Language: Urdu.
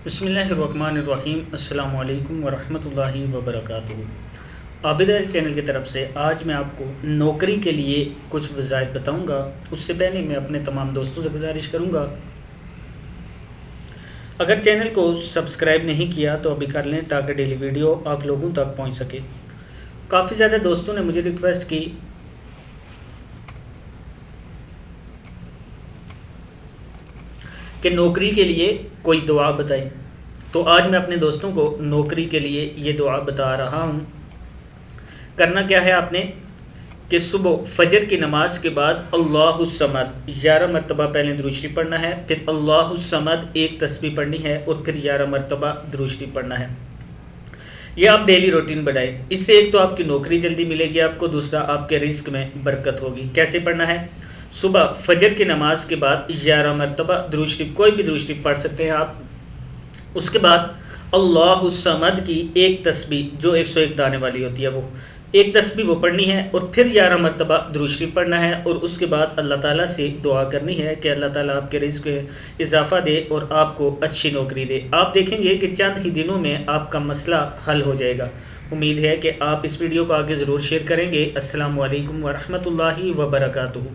بسم اللہ الرحمن الرحیم۔ السلام علیکم ورحمۃ اللہ وبرکاتہ۔ عابدہ چینل کی طرف سے آج میں آپ کو نوکری کے لیے کچھ وظائف بتاؤں گا۔ اس سے پہلے میں اپنے تمام دوستوں سے گزارش کروں گا، اگر چینل کو سبسکرائب نہیں کیا تو ابھی کر لیں تاکہ ڈیلی ویڈیو آپ لوگوں تک پہنچ سکے۔ کافی زیادہ دوستوں نے مجھے ریکویسٹ کی کہ نوکری کے لیے کوئی دعا بتائیں، تو آج میں اپنے دوستوں کو نوکری کے لیے یہ دعا بتا رہا ہوں۔ کرنا کیا ہے آپ نے کہ صبح فجر کی نماز کے بعد اللہ الصمد 11 مرتبہ پہلے درود شریف پڑھنا ہے، پھر اللہ الصمد ایک تسبیح پڑھنی ہے اور پھر 11 مرتبہ درود شریف پڑھنا ہے۔ یہ آپ ڈیلی روٹین بنائیں، اس سے ایک تو آپ کی نوکری جلدی ملے گی آپ کو، دوسرا آپ کے رزق میں برکت ہوگی۔ کیسے پڑھنا ہے؟ صبح فجر کی نماز کے بعد 11 مرتبہ درود شریف، کوئی بھی درود شریف پڑھ سکتے ہیں آپ۔ اس کے بعد اللہ الصمد کی ایک تسبیح جو 101 دانے والی ہوتی ہے، وہ ایک تسبیح وہ پڑھنی ہے اور پھر 11 مرتبہ درود شریف پڑھنا ہے، اور اس کے بعد اللہ تعالیٰ سے دعا کرنی ہے کہ اللہ تعالیٰ آپ کے رزق میں اضافہ دے اور آپ کو اچھی نوکری دے۔ آپ دیکھیں گے کہ چند ہی دنوں میں آپ کا مسئلہ حل ہو جائے گا۔ امید ہے کہ آپ اس ویڈیو کو آگے ضرور شیئر کریں گے۔ السلام علیکم ورحمۃ اللہ وبرکاتہ۔